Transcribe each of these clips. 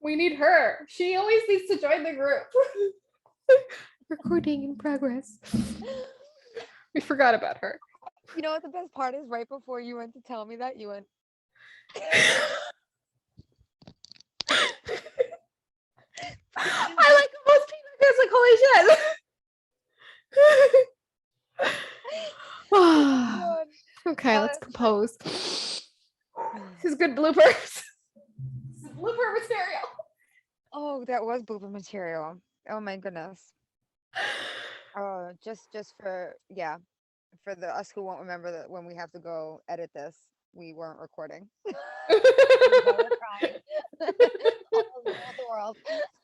We need her. She always needs to join the group. Recording in progress. We forgot about her. You know what the best part is? Right before you went to tell me that, you went. I like almost because like holy shit. Oh Okay, let's compose. This is good bloopers. This is blooper material. Oh, that was blooper material. Oh my goodness. Oh, just for for the us who won't remember that when we have to go edit this, we weren't recording. We're crying. All over the world.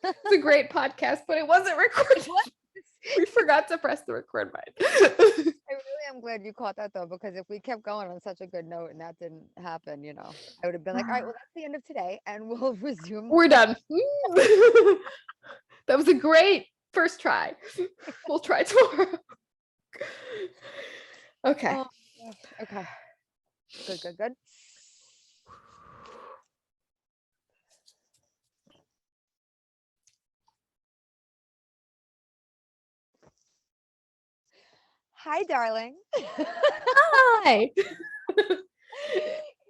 It's a great podcast, but it wasn't recorded. We forgot to press the record button. I really am glad you caught that though, because if we kept going on such a good note and that didn't happen, you know, I would have been like, all right, well, that's the end of today, and we'll resume. We're done. That was a great first try. We'll try tomorrow. Okay. Oh, okay. Good. Hi, darling. Hi.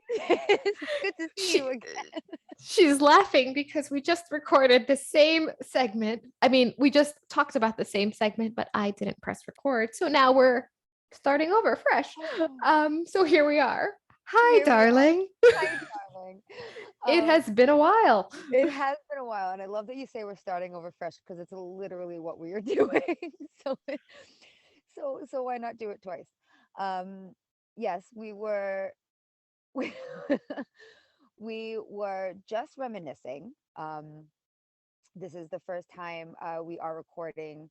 It's good to see you again. She's laughing because we just recorded the same segment. I mean, we just talked about the same segment, but I didn't press record. So now we're starting over fresh. So here we are. Hi, darling. Hi, darling. It has been a while. It has been a while, and I love that you say we're starting over fresh because it's literally what we are doing. So why not do it twice? Yes, we were we were just reminiscing. This is the first time we are recording.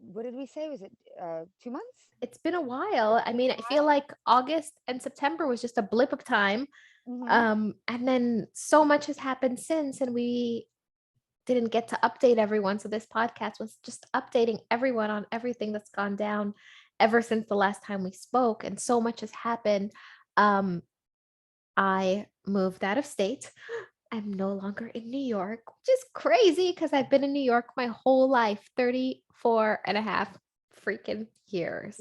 What did we say? Was it 2 months? It's been a while. I mean, I feel like August and September was just a blip of time. And then so much has happened since, and we didn't get to update everyone. So this podcast was just updating everyone on everything that's gone down ever since the last time we spoke. And so much has happened. I moved out of state. I'm no longer in New York, which is crazy because I've been in New York my whole life, 34 and a half freaking years.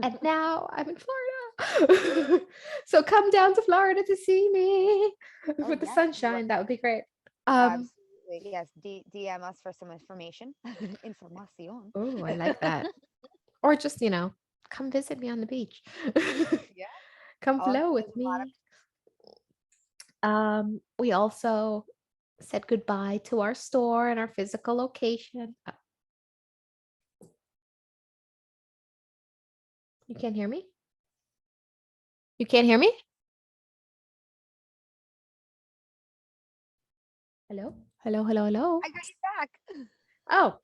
And now I'm in Florida. So come down to Florida to see me with the sunshine. That would be great. Absolutely. Yes. DM us for some information. Information. Oh, I like that. Or just, come visit me on the beach. Yeah. Come flow with me. We also said goodbye to our store and our physical location. You can't hear me? You can't hear me? Hello? Hello? I got you back. Oh.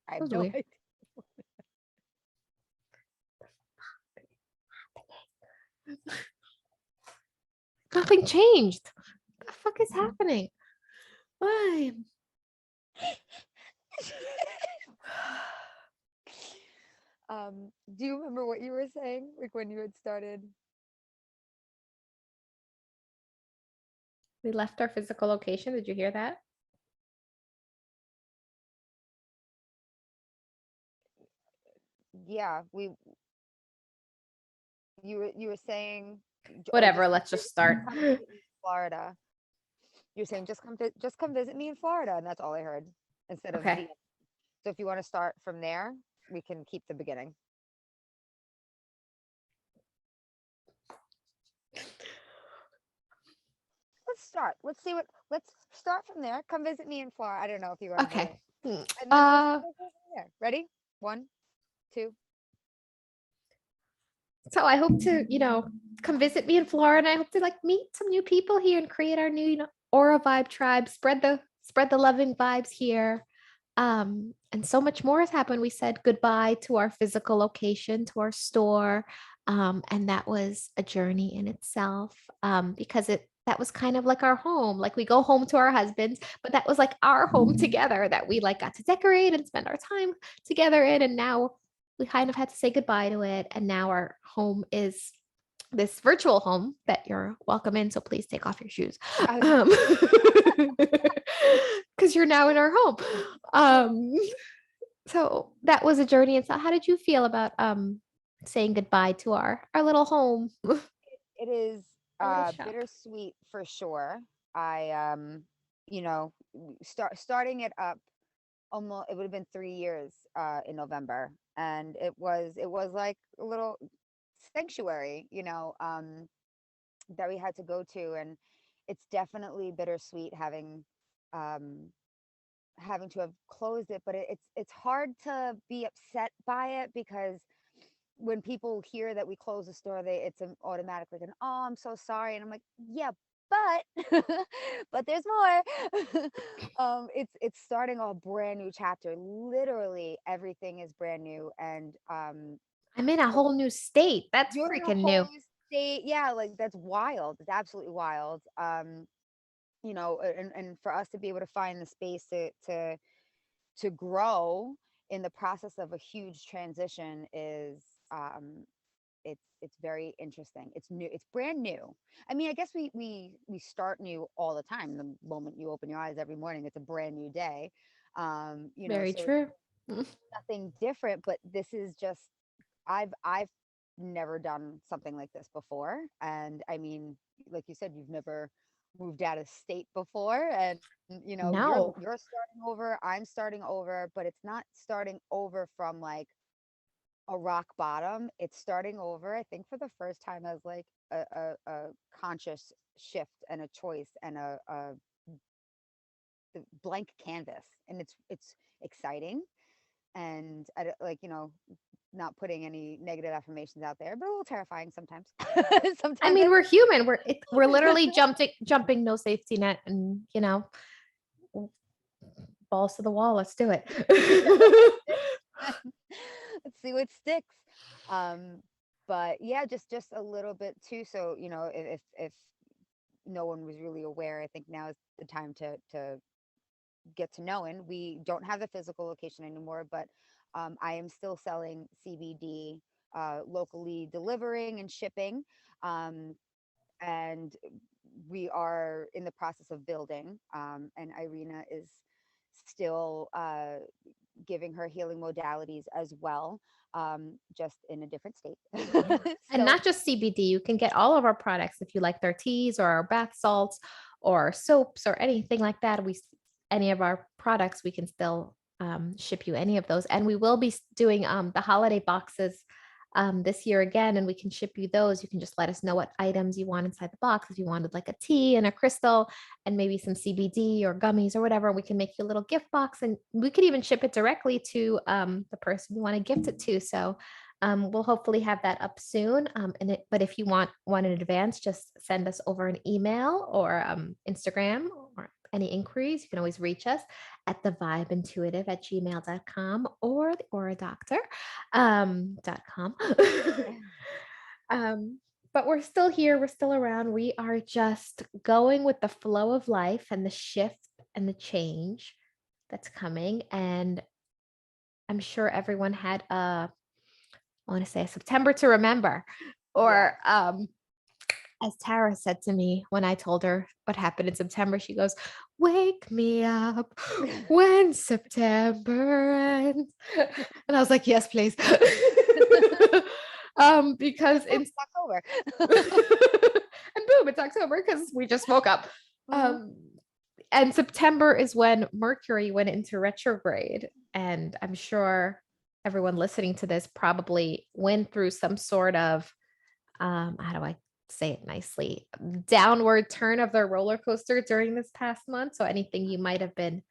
I have no idea. Nothing changed. What the fuck is happening? Why? Do you remember what you were saying, like when you had started? We left our physical location. Did you hear that? Yeah, you were saying whatever, let's just start. Florida. You're saying just come visit me in Florida, and that's all I heard instead of okay. So if you want to start from there, we can keep the beginning. Let's start. Let's start from there. Come visit me in Florida. I don't know if you want to. Okay. And then ready? 1, 2. So I hope to, come visit me in Florida. I hope to meet some new people here and create our new, Aura Vibe tribe, spread the loving vibes here. And so much more has happened. We said goodbye to our physical location, to our store. And that was a journey in itself, because that was kind of like our home. Like we go home to our husbands, but that was like our home together that we got to decorate and spend our time together in. And now we kind of had to say goodbye to it. And now our home is this virtual home that you're welcome in. So please take off your shoes. I- Because you're now in our home. So that was a journey. And so how did you feel about saying goodbye to our little home? it is Our little shop. bittersweet for sure. I you know, starting it up almost, it would have been 3 years in November, and it was like a little sanctuary, that we had to go to, and it's definitely bittersweet um having to have closed it, but it's hard to be upset by it because when people hear that we close the store, it's an automatic like an, oh, I'm so sorry, and I'm like, yeah, but but there's more. It's starting a brand new chapter. Literally everything is brand new, and I'm in a whole new state. That's you're in a freaking whole new. new state. Yeah, like that's wild. It's absolutely wild. And for us to be able to find the space to grow in the process of a huge transition is it's very interesting. It's new, it's brand new. I mean, I guess we start new all the time. The moment you open your eyes every morning, it's a brand new day. Very So it's true. nothing different, but this is just, I've never done something like this before. And I mean, like you said, you've never moved out of state before, and No, you're starting over, I'm starting over, but it's not starting over from like a rock bottom. It's starting over, I think, for the first time as like a conscious shift and a choice and a blank canvas, and it's exciting. And like, not putting any negative affirmations out there, but a little terrifying sometimes. I Sometimes mean I we're human. We're literally jumping no safety net, and balls to the wall. Let's do it. let's see what sticks. Um, but yeah, just a little bit too. So if no one was really aware, I think now is the time to get to knowing. We don't have the physical location anymore, but I am still selling CBD, locally delivering and shipping. Um, and we are in the process of building. And Irina is still giving her healing modalities as well, just in a different state. Yeah. And So not just CBD, you can get all of our products if you like their teas or our bath salts or soaps or anything like that. Any of our products, we can still ship you any of those. And we will be doing the holiday boxes this year again, and we can ship you those. You can just let us know what items you want inside the box. If you wanted like a tea and a crystal and maybe some CBD or gummies or whatever, we can make you a little gift box, and we could even ship it directly to the person you want to gift it to. So we'll hopefully have that up soon. But if you want one in advance, just send us over an email or Instagram or any inquiries. You can always reach us at thevibeintuitive@gmail.com or the aura doctor .com. um, but we're still here. We're still around. We are just going with the flow of life and the shift and the change that's coming. And I'm sure everyone had I want to say a September to remember. yes. Or as Tara said to me when I told her what happened in September, she goes, "Wake me up when September ends." And I was like, "Yes, please." Because Boom, it's it's October. and boom, it's October because we just woke up. Mhm. Um, and September is when Mercury went into retrograde. And I'm sure everyone listening to this probably went through some sort of, how do I say it nicely, downward turn of their roller coaster during this past month. So anything you might have been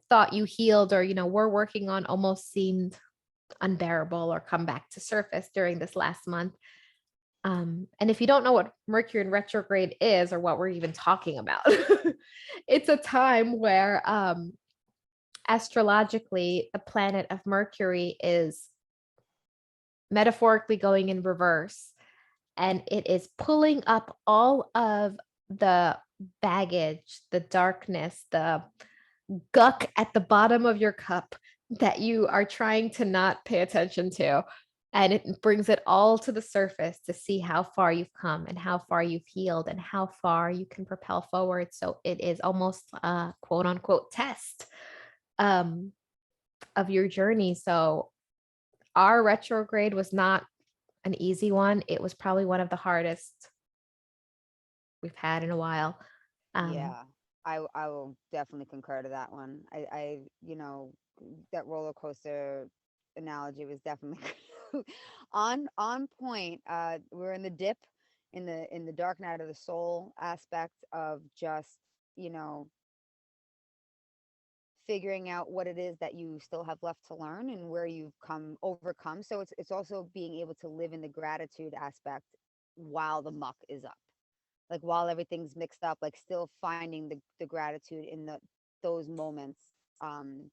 thought you healed or, were working on almost seemed unbearable or come back to surface during this last month. And if you don't know what Mercury in retrograde is or what we're even talking about, it's a time where astrologically the planet of Mercury is metaphorically going in reverse, and it is pulling up all of the baggage, the darkness, the guck at the bottom of your cup that you are trying to not pay attention to. and it brings it all to the surface to see how far you've come and how far you've healed and how far you can propel forward. So it is almost a quote unquote test um, of your journey. So our retrograde was not an easy one. It was probably one of the hardest we've had in a while. Um, Yeah, I will definitely concur to that one. That roller coaster analogy was definitely on point. We're in the dip, in the dark night of the soul aspect of just, you know, figuring out what it is that you still have left to learn and where you've come overcome. So it's also being able to live in the gratitude aspect while the muck is up, like while everything's mixed up, like still finding the gratitude in those moments, um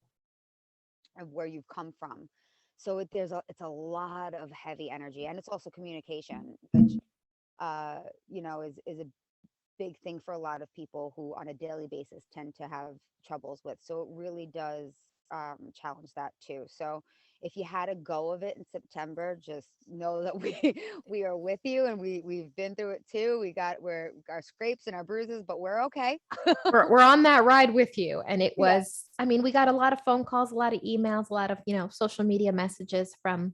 of where you've come from. So it's a lot of heavy energy, and it's also communication, which is a big thing for a lot of people who on a daily basis tend to have troubles with. So it really does challenge that too. So if you had a go of it in September, just know that we are with you, and we've been through it too. We're our scrapes and our bruises, but we're okay. we're on that ride with you. And it Yeah. was, I mean, we got a lot of phone calls, a lot of emails, a lot of, social media messages from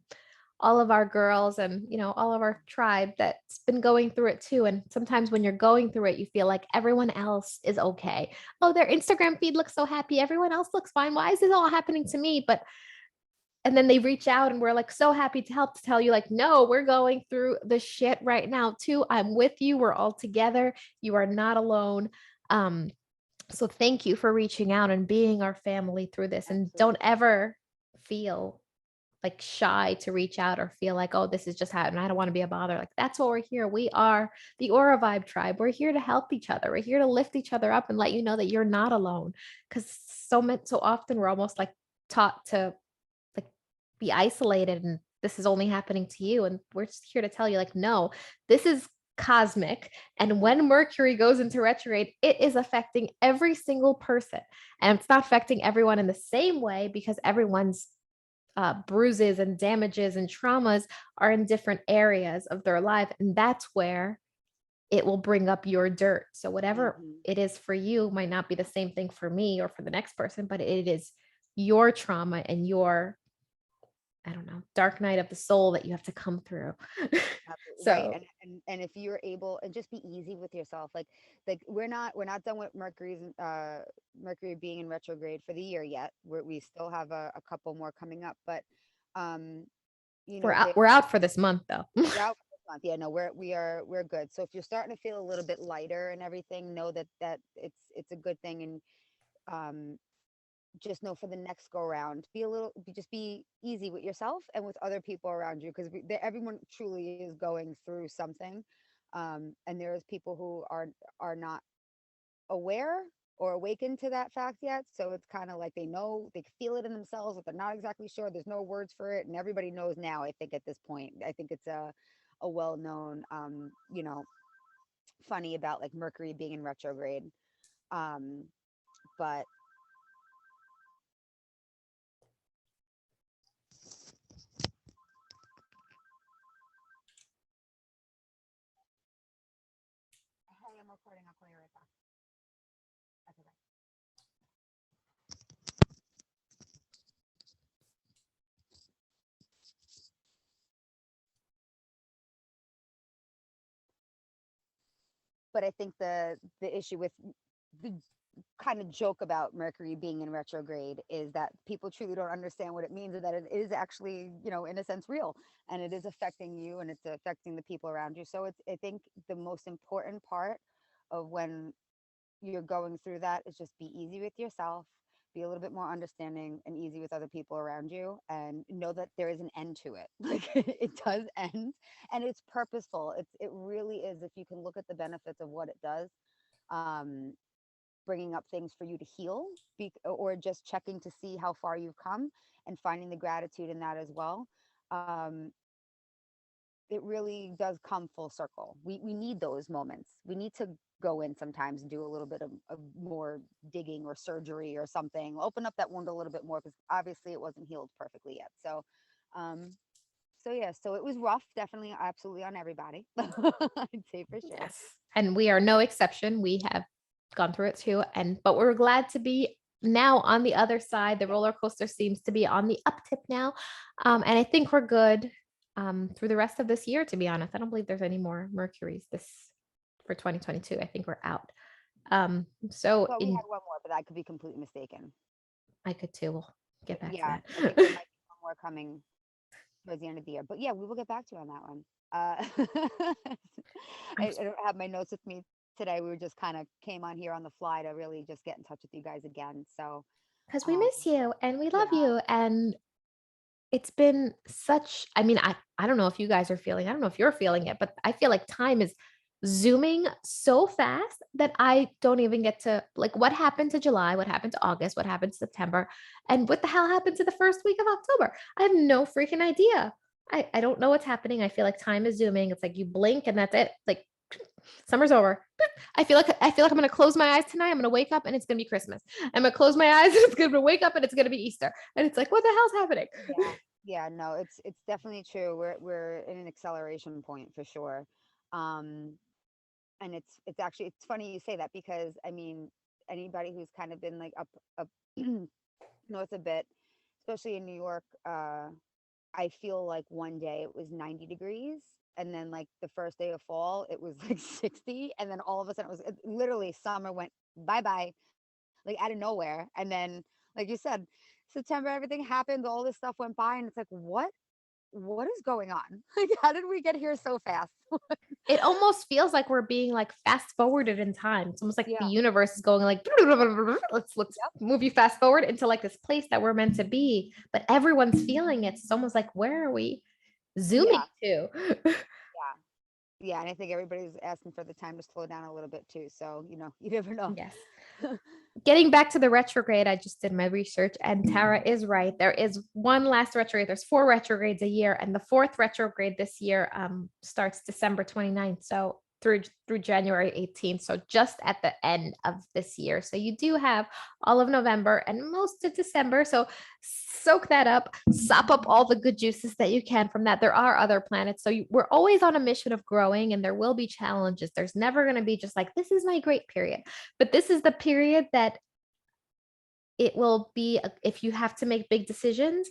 all of our girls and, all of our tribe that's been going through it too. And sometimes when you're going through it, you feel like everyone else is okay. Oh, their Instagram feed looks so happy. Everyone else looks fine. Why is this all happening to me? But and then they reach out and we're like so happy to help, to tell you like, no, we're going through the shit right now too. I'm with you. We're all together. You are not alone. Um, so thank you for reaching out and being our family through this. And don't Absolutely. ever feel like shy to reach out or feel like, oh, this is just happening. I don't want to be a bother. Like that's what we're here. We are the Aura Vibe tribe. We're here to help each other. We're here to lift each other up and let you know that you're not alone. Because so often we're almost like taught to like be isolated and this is only happening to you. And we're just here to tell you, like, no, this is cosmic. And Mm. when Mercury goes into retrograde, it is affecting every single person. And it's not affecting everyone in the same way because everyone's bruises and damages and traumas are in different areas of their life. And that's where it will bring up your dirt. So, whatever Mhm. it is for you might not be the same thing for me or for the next person, but it is your trauma and your, I don't know, dark night of the soul that you have to come through. Right. So, And if you're able, and just be easy with yourself. Like we're not done with Mercury being in retrograde for the year yet. We still have a couple more coming up, but um there we're out for this month though. we're out for this month. Yeah, no, we're good. So if you're starting to feel a little bit lighter and everything, know that it's a good thing. And um just know for the next go around, just be easy with yourself and with other people around you, because everyone truly is going through something. And there's people who are not aware or awakened to that fact yet. So it's kind of like they know, they feel it in themselves, but they're not exactly sure. There's no words for it, and everybody knows now. I think at this point, I think it's a well known, funny about like Mercury being in retrograde. Um, but hey, I'm recording. I'll call you right back. Okay, bye. But I think the issue with the kind of joke about Mercury being in retrograde is that people truly don't understand what it means, and that it is actually, in a sense, real, and it is affecting you, and it's affecting the people around you. So it's, I think, the most important part of when you're going through that is just be easy with yourself, be a little bit more understanding and easy with other people around you, and know that there is an end to it. Like it does end, and it's purposeful. It really is. If you can look at the benefits of what it does, um, bringing up things for you to heal, or just checking to see how far you've come and finding the gratitude in that as well. Um, it really does come full circle. We need those moments. We need to go in sometimes and do a little bit of more digging or surgery or something, open up that wound a little bit more, because obviously it wasn't healed perfectly yet. So So it was rough, definitely, absolutely on everybody. I'd say for sure. Yes. And we are no exception. We have gone through it too. But we're glad to be now on the other side. The Yeah, roller coaster seems to be on the uptick now. yeah. And I think we're good through the rest of this year, to be honest. I don't believe there's any more Mercuries this for 2022. I think we're out. So Well, we in had one more, but I could be completely mistaken. I could too. We'll get back to Yeah, I think there that. might be one more coming towards the end of the year. But yeah, we will get back to you on that one. Uh, I'm I don't have my notes with me today. We were just kind of came on here on the fly to really just get in touch with you guys again. So, because we um, miss you and we love yeah, you. And it's been such, I mean, I don't know if you guys are feeling, I don't know if you're feeling it, but I feel like time is zooming so fast that I don't even get to like what happened to July, what happened to August, what happened to September, and what the hell happened to the first week of October. I have no freaking idea. I don't know what's happening. I feel like time is zooming. It's like you blink and that's it. Like summer's over. I feel like I'm gonna close my eyes tonight. I'm gonna wake up and it's gonna be Christmas. I'm gonna close my eyes and it's gonna wake up and it's gonna be Easter. And it's like, what the hell's happening? yeah, yeah. No, it's definitely true. We're in an acceleration point for sure. Um, and it's actually it's funny you say that because I mean anybody who's kind of been like up north a bit, especially in New York, I feel like one day it was 90 degrees and then like the first day of fall it was like 60 and then all of a sudden literally summer went bye bye like out of nowhere and then like you said September everything happened all this stuff went by and it's like what is going on like how did we get here so fast. It almost feels like we're being like fast forwarded in time. It's almost like the Yeah. universe is going like let's Yep. move you fast forward into like this place that we're meant to be, but everyone's feeling it. It's almost like where are we zooming Yeah. to? Yeah. Yeah, and I think everybody's asking for the time to slow down a little bit too. So, you never know. Yes. Getting back to the retrograde, I just did my research and Tara is right. There is one last retrograde. There's 4 retrogrades a year, and the 4th retrograde this year starts December 29th. So through January 18th. So just at the end of this year. So you do have all of November and most of December. So soak that up, sop up all the good juices that you can from that. There are other planets. So we're always on a mission of growing and there will be challenges. There's never going to be just like, this is my great period. But this is the period that it will be, if you have to make big decisions,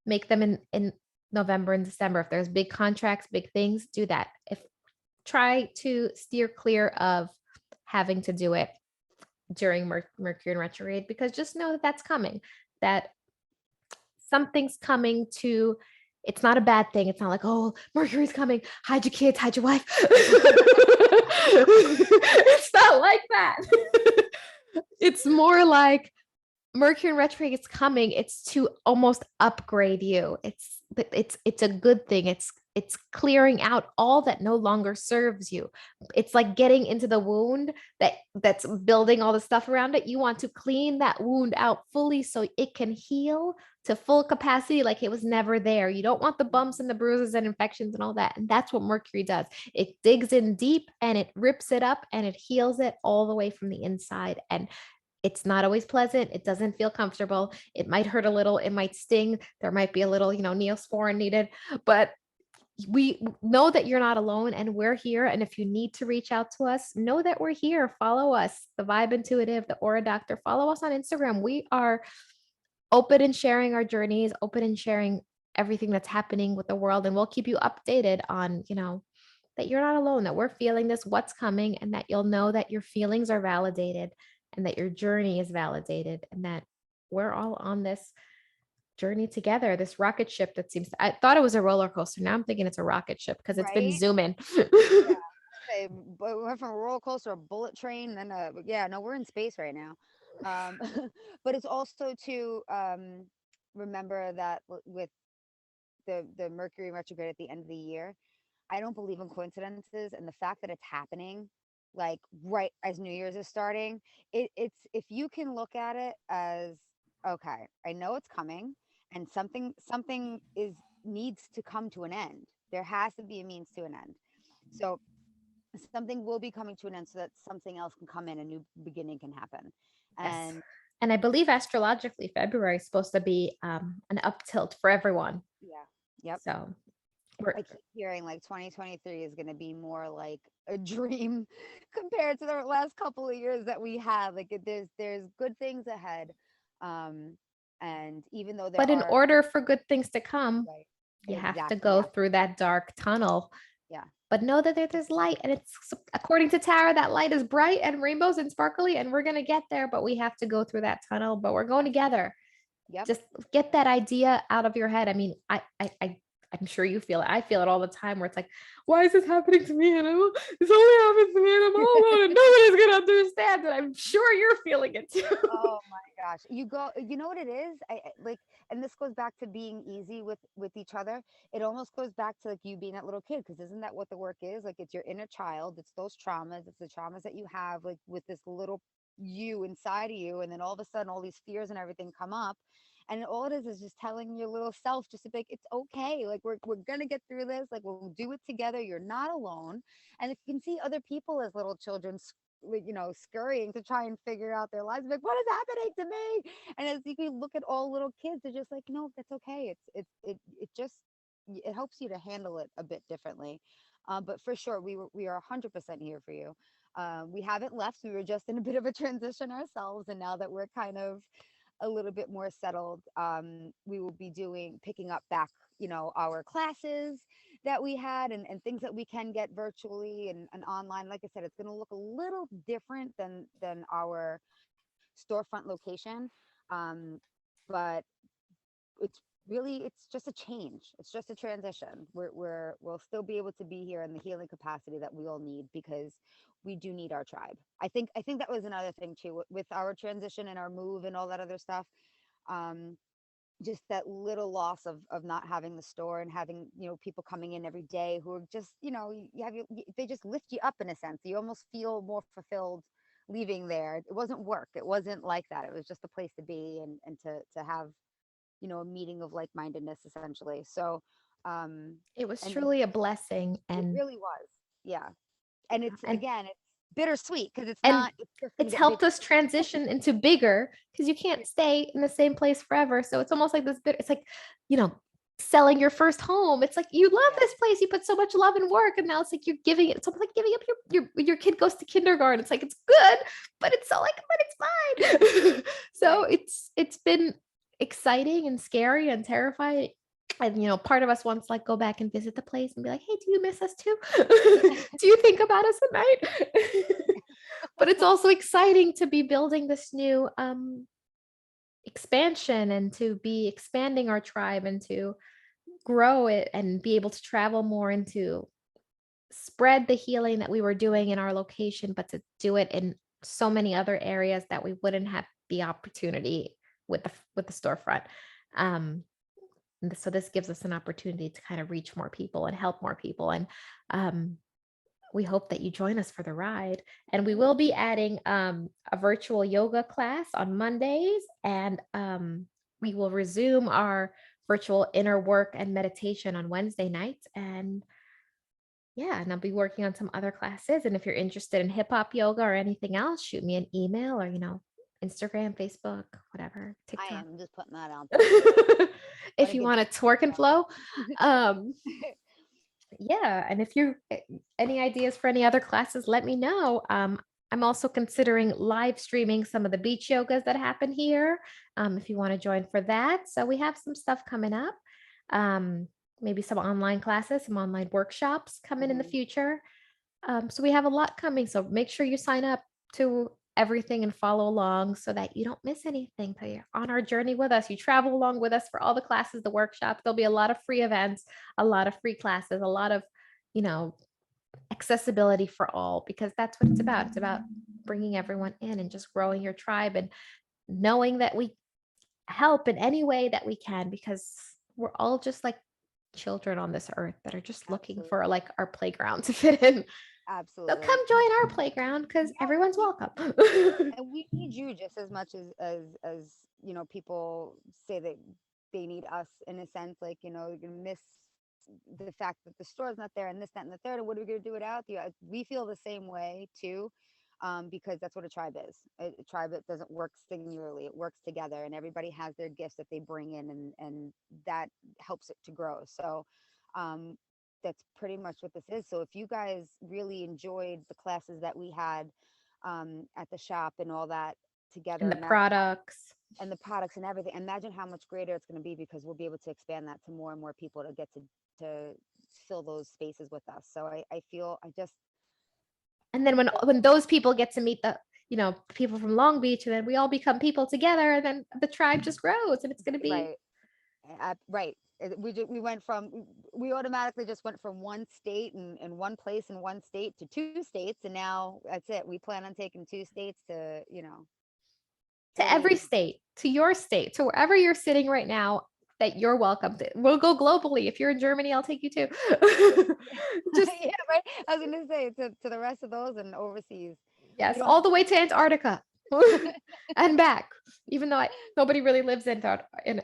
make them in November and December. If there's big contracts, big things, do that. If try to steer clear of having to do it during Mercury in retrograde, because just know that that's coming, that something's coming to, it's not a bad thing. It's not like, oh, Mercury's coming, hide your kids, hide your wife. It's not like that. It's more like Mercury in retrograde is coming. It's to almost upgrade you. It's a good thing. It's clearing out all that no longer serves you. It's like getting into the wound that's building all the stuff around it. You want to clean that wound out fully so it can heal to full capacity like it was never there. You don't want the bumps and the bruises and infections and all that. And that's what Mercury does. It digs in deep and it rips it up and it heals it all the way from the inside. And it's not always pleasant. It doesn't feel comfortable. It might hurt a little. It might sting. There might be a little, neosporin needed, but we know that you're not alone and we're here. And if you need to reach out to us, know that we're here. Follow us, the Vibe Intuitive, the Aura Doctor. Follow us on Instagram. We are open in sharing our journeys, open in sharing everything that's happening with the world. And we'll keep you updated on, that you're not alone, that we're feeling this, what's coming, and that you'll know that your feelings are validated and that your journey is validated and that we're all on this journey together, this rocket ship that seems I thought it was a roller coaster. Now I'm thinking it's a rocket ship because it's been Right? zooming. Yeah. Say, but we went from a roller coaster, a bullet train, then yeah, no, we're in space right now. Um, but it's also to remember that with the Mercury retrograde at the end of the year, I don't believe in coincidences, and the fact that it's happening like right as New Year's is starting, it's if you can look at it as okay, I know it's coming, and something is needs to come to an end. There has to be a means to an end. So something will be coming to an end so that something else can come in, a new beginning can happen. Yes. And And I believe astrologically February is supposed to be an up tilt for everyone. yeah, yep. So I keep hearing like 2023 is going to be more like a dream compared to the last couple of years that we had. Like there's good things ahead. Um, and even though there But in are, order for good things to come, right, you have to exactly, go yeah, through that dark tunnel. yeah, But know that there's light, and it's according to Tara, that light is bright and rainbows and sparkly, and we're gonna get there. But we have to go through that tunnel. But we're going absolutely, together. yep. Just get that idea out of your head. I mean, I'm sure you feel it. I feel it all the time where it's like, why is this happening to me? And this only happens to me and I'm all alone and nobody's gonna understand. And I'm sure you're feeling it too. Oh my gosh. You know what it is? Like, and this goes back to being easy with each other. It almost goes back to like you being that little kid, because isn't that what the work is? Like it's your inner child, it's those traumas, it's the traumas that you have like with this little you inside of you, and then all of a sudden all these fears and everything come up. And all it is just telling your little self just to be like, it's okay. Like we're gonna get through this. Like we'll do it together. You're not alone. And if you can see other people as little children scurrying to try and figure out their lives, like what is happening to me, and as you can look at all little kids, they're just like, no, that's okay. It just it helps you to handle it a bit differently. But for sure, we are 100% here for you. We haven't left. We were just in a bit of a transition ourselves, and now that we're kind of a little bit more settled, we will be picking up back, our classes that we had, and things that we can get virtually and online. Like I said, it's going to look a little different than our storefront location. Um, but it's just a change. It's just a transition. We'll still be able to be here in the healing capacity that we all need, because we do need our tribe. I think that was another thing too, with our transition and our move and all that other stuff. um just that little loss of not having the store and having, people coming in every day who are just, they just lift you up in a sense. You almost feel more fulfilled leaving there. It wasn't work, it wasn't like that. It was just a place to be, and to have, a meeting of like-mindedness, essentially. So It was and truly a blessing, it really was. Yeah. And it's, and again, it's bittersweet, because and it's just going to it's get bigger. helped us transition into bigger because you can't stay in the same place forever. So it's almost like this bit, it's like, you know, selling your first home. It's like you love Yeah, this place, you put so much love and work, and now it's like you're giving it. It's almost like giving up your kid goes to kindergarten. It's like it's good, but it's so like, but it's mine. So right. it's been exciting and scary and terrifying. And part of us wants to like go back and visit the place and be like, hey, do you miss us too? Do you think about us at night? But it's also exciting to be building this new expansion and to be expanding our tribe and to grow it and be able to travel more and to spread the healing that we were doing in our location, but to do it in so many other areas that we wouldn't have the opportunity with the storefront. Um, so this gives us an opportunity to kind of reach more people and help more people. And we hope that you join us for the ride. And we will be adding a virtual yoga class on Mondays, and we will resume our virtual inner work and meditation on Wednesday nights. And yeah, and I'll be working on some other classes. And if you're interested in hip hop yoga or anything else, shoot me an email or, Instagram, Facebook, whatever, I TikTok. am just putting that out there. Want If to you get want to twerk and flow. going. Um, yeah, and if you any ideas for any other classes, let me know. I'm also considering live streaming some of the beach yogas that happen here, if you want to join for that. So we have some stuff coming up, um, maybe some online classes, some online workshops coming in the Mhm. future. So we have a lot coming. So make sure you sign up to everything and follow along so that you don't miss anything. So you're on our journey with us. You travel along with us for all the classes, the workshops. There'll be a lot of free events, a lot of free classes, a lot of, you know, accessibility for all, because that's what it's about. It's about bringing everyone in and just growing your tribe and knowing that we help in any way that we can, because we're all just like children on this earth that are just looking for Absolutely. like our playground to fit in. So come Absolutely. join our playground because Yeah, everyone's we welcome. and we need you just as much as people say that they need us, in a sense. Like, you're gonna miss the fact that the store's not there, and this, that, and the third, and what are we gonna do without you? We feel the same way too. Because that's what a tribe is. A tribe, it doesn't work singularly, it works together, and everybody has their gifts that they bring in, and that helps it to grow. So That's pretty much what this is. So if you guys really enjoyed the classes that we had at the shop and all that together, And the imagine products. and the products and everything, imagine how much greater it's going to be, because we'll be able to expand that to more and more people to get to fill those spaces with us. So I feel I just And then when those people get to meet the, people from Long Beach, and then we all become people together, and then the tribe just grows, and it's going to be. right. Right. We went from, we automatically just went from one state and one place in one state to two states, and now that's it. We plan on taking two states to, To every state, to your state, to wherever you're sitting right now, that you're welcome to. We'll go globally. If you're in Germany, I'll take you too. Just yeah, right. I was gonna say to the rest of those and overseas. yes, all the way to Antarctica and back. Even though nobody really lives in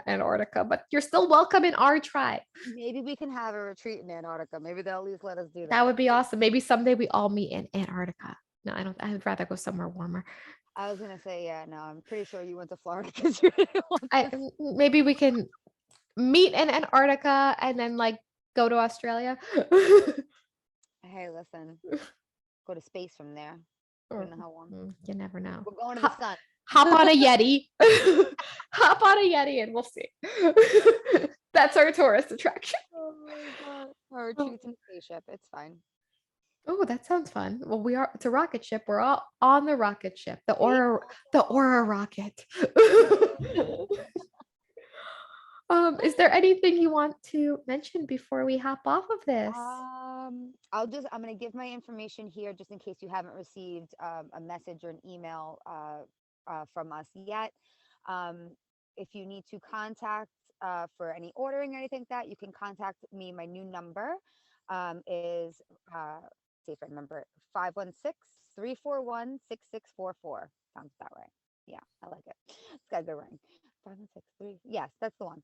Antarctica, but you're still welcome in our tribe. Maybe we can have a retreat in Antarctica. Maybe they'll at least let us do that. That would be awesome. Maybe someday we all meet in Antarctica. No, I don't. I would rather go somewhere warmer. I was gonna say, yeah, no, I'm pretty sure you went to Florida because you didn't want Maybe we can meet in Antarctica and then like go to Australia. Hey, listen, go to space from there. Or, You know how long? you never know. We're going to the sun. Hop on a Yeti. Hop on a Yeti and we'll see. That's our tourist attraction. Oh my god. Or retreats in a spaceship. It's fine. Oh, that sounds fun. Well, it's a rocket ship. We're all on the rocket ship. The Aura rocket. Is there anything you want to mention before we hop off of this? I'm gonna give my information here just in case you haven't received a message or an email from us yet. If you need to contact for any ordering or anything like that, you can contact me. My new number is see if I remember it, 516-341-6644. Sounds about right. Yeah, I like it. It's got a good ring. 5163. Yes, that's the one.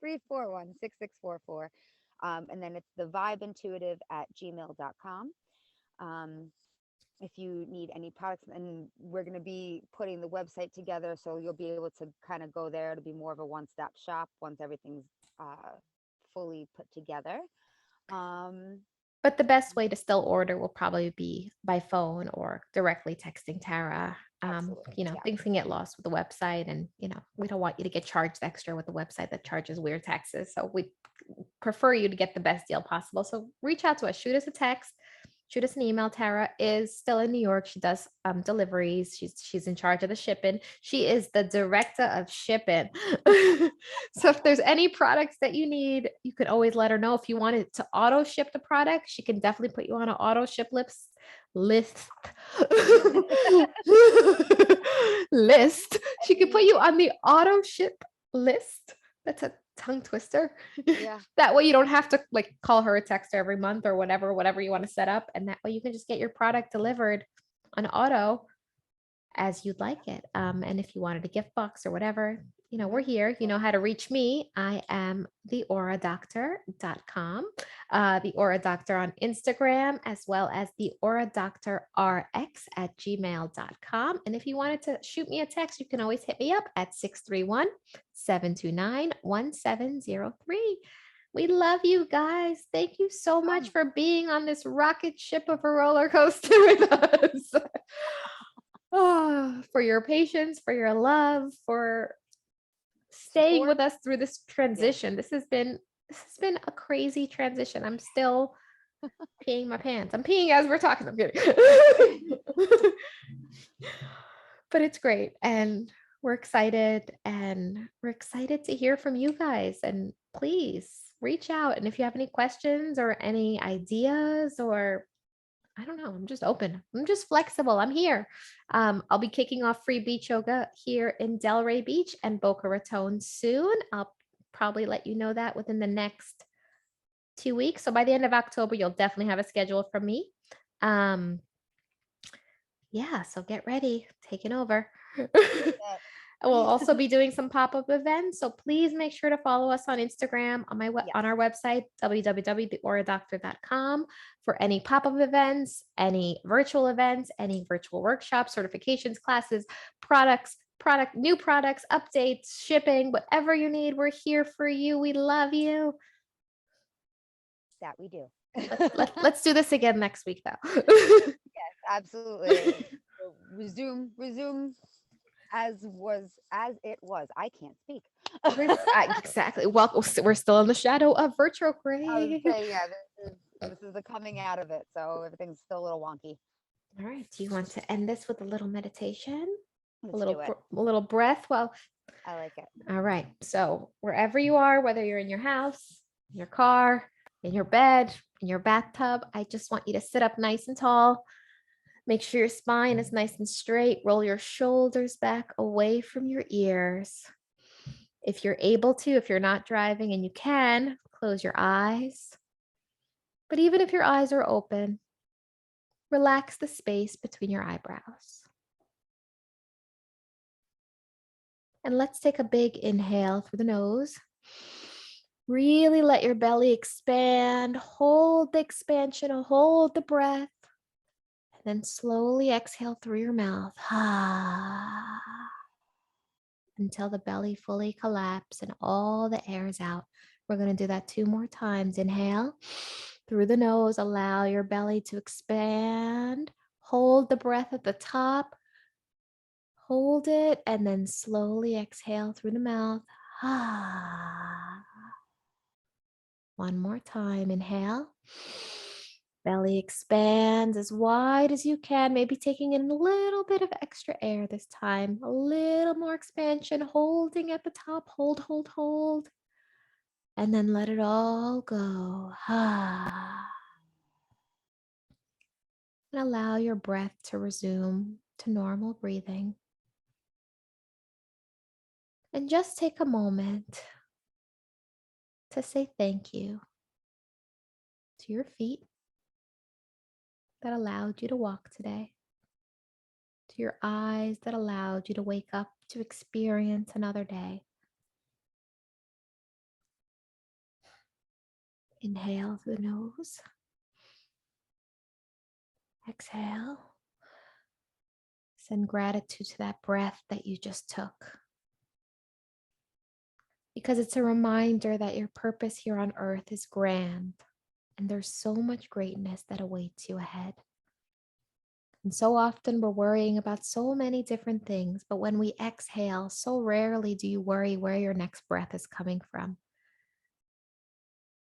341-516-341-6644. And then it's the vibeintuitive@gmail.com. If you need any products, and we're going to be putting the website together, so you'll be able to kind of go there to be more of a one-stop shop once everything's fully put together. But the best way to still order will probably be by phone or directly texting Tara. Things can get lost with the website, and we don't want you to get charged extra with the website that charges weird taxes. So we prefer you to get the best deal possible. So reach out to us, shoot us a text, shoot us an email. Tara is still in New York. She does deliveries. She's in charge of the shipping. She is the director of shipping. So if there's any products that you need, you could always let her know. If you wanted to auto ship the product, she can definitely put you on an auto ship list. She could put you on the auto ship list. That's a tongue twister. Yeah. That way you don't have to like call her or text her every month or whatever you want to set up. And that way you can just get your product delivered on auto as you'd like it. And if you wanted a gift box or whatever, we're here. You know how to reach me. I am theauradoctor.com, the Aura Doctor on Instagram, as well as the Aura Doctor RX@gmail.com. And if you wanted to shoot me a text, you can always hit me up at 631-729-1703. We love you guys. Thank you so much for being on this rocket ship of a roller coaster with us. Oh, for your patience, for your love, for staying with us through this transition. Yeah. This has been a crazy transition. I'm still peeing my pants. I'm peeing as we're talking. I'm kidding. But it's great, and we're excited to hear from you guys. And please reach out, and if you have any questions or any ideas, or I don't know, I'm just open. I'm just flexible. I'm here. I'll be kicking off free beach yoga here in Delray Beach and Boca Raton soon. I'll probably let you know that within the next 2 weeks. So by the end of October, you'll definitely have a schedule from me. Yeah, so get ready. Taking over. We'll also be doing some pop-up events, so please make sure to follow us on Instagram, on our website, www.theauradoctor.com, for any pop-up events, any virtual events, any virtual workshops, certifications, classes, products, new products, updates, shipping, whatever you need, we're here for you. We love you. That we do. Let's do this again next week, though. Yes, absolutely. So resume as it was. I can't speak. Exactly. Well, we're still in the shadow of I was retrograde. saying, yeah, this is the coming out of it, so everything's still a little wonky. All right. Do you want to end this with a little meditation? Let's do it. A little breath. Well, I like it. all right. So wherever you are, whether you're in your house, in your car, in your bed, in your bathtub, I just want you to sit up nice and tall. Make sure your spine is nice and straight. Roll your shoulders back away from your ears. If you're able to, if you're not driving and you can, close your eyes. But even if your eyes are open, relax the space between your eyebrows. And let's take a big inhale through the nose. Really let your belly expand. Hold the expansion, hold the breath. And then slowly exhale through your mouth. Until the belly fully collapses and all the air is out. We're going to do that 2 more times. Inhale through the nose. Allow your belly to expand. Hold the breath at the top. Hold it and then slowly exhale through the mouth. One more time. Inhale. Belly expands as wide as you can, maybe taking in a little bit of extra air this time. A little more expansion, holding at the top. Hold, hold, hold. And then let it all go. And allow your breath to resume to normal breathing. And just take a moment to say thank you to your feet that allowed you to walk today, to your eyes that allowed you to wake up to experience another day. Inhale through the nose. Exhale. Send gratitude to that breath that you just took, because it's a reminder that your purpose here on earth is grand and there's so much greatness that awaits you ahead. And so often we're worrying about so many different things, but when we exhale, so rarely do you worry where your next breath is coming from.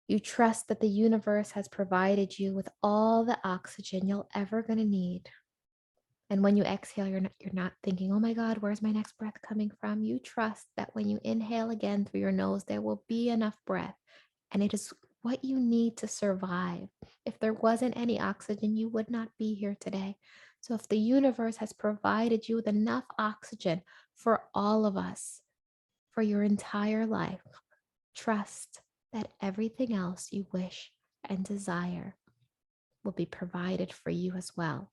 You trust that the universe has provided you with all the oxygen you're ever going to need. And when you exhale, you're not thinking, oh my God, where's my next breath coming from? You trust that when you inhale again through your nose, there will be enough breath. And it is what you need to survive. If there wasn't any oxygen, you would not be here today. So if the universe has provided you with enough oxygen for all of us, for your entire life, trust that everything else you wish and desire will be provided for you as well.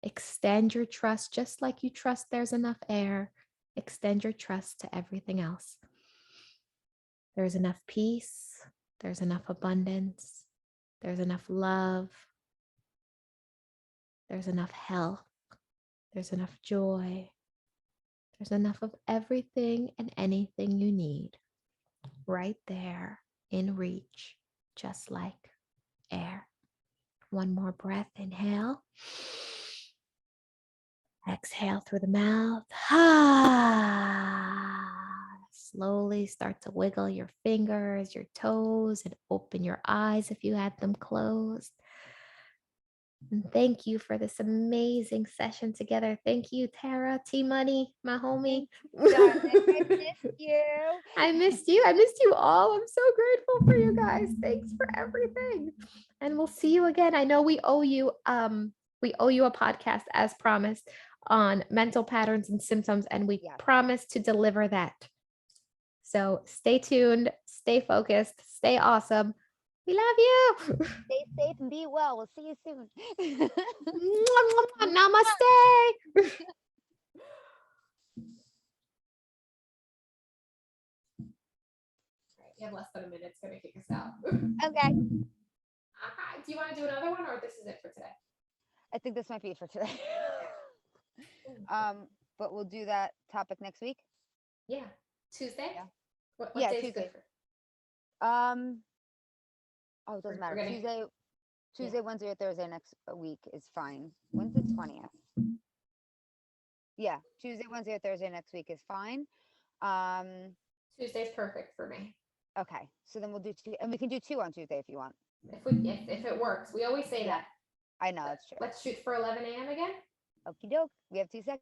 Extend your trust just like you trust there's enough air. Extend your trust to everything else. There's enough peace. There's enough abundance. There's enough love. There's enough health. There's enough joy. There's enough of everything and anything you need right there in reach, just like air. One more breath. Inhale. Exhale through the mouth. Slowly start to wiggle your fingers, your toes, and open your eyes if you had them closed. And thank you for this amazing session together. Thank you, Tara, T-Money, my homie. Darling, I missed you. I missed you. I missed you all. I'm so grateful for you guys. Thanks for everything. And we'll see you again. I know we owe you a podcast as promised on mental patterns and symptoms, and we promise to deliver that. So stay tuned, stay focused, stay awesome. We love you. Stay safe and be well. We'll see you soon. Namaste. We have less than a minute. It's going to kick us out. Okay. Do you want to do another one, or this is it for today? I think this might be it for today. but we'll do that topic next week. Yeah. Tuesday? Yeah. What Yeah, day is Tuesday. good for? Oh, it doesn't We're matter. gonna, Tuesday, Wednesday, or Thursday next week is fine. When's the 20th? Yeah, Tuesday, Wednesday, or Thursday next week is fine. Tuesday's perfect for me. Okay, so then we'll do two, and we can do two on Tuesday if you want. If it works. We always say Yeah. that. I know, it's true. Let's shoot for 11 a.m. again. Okie doke. We have 2 seconds.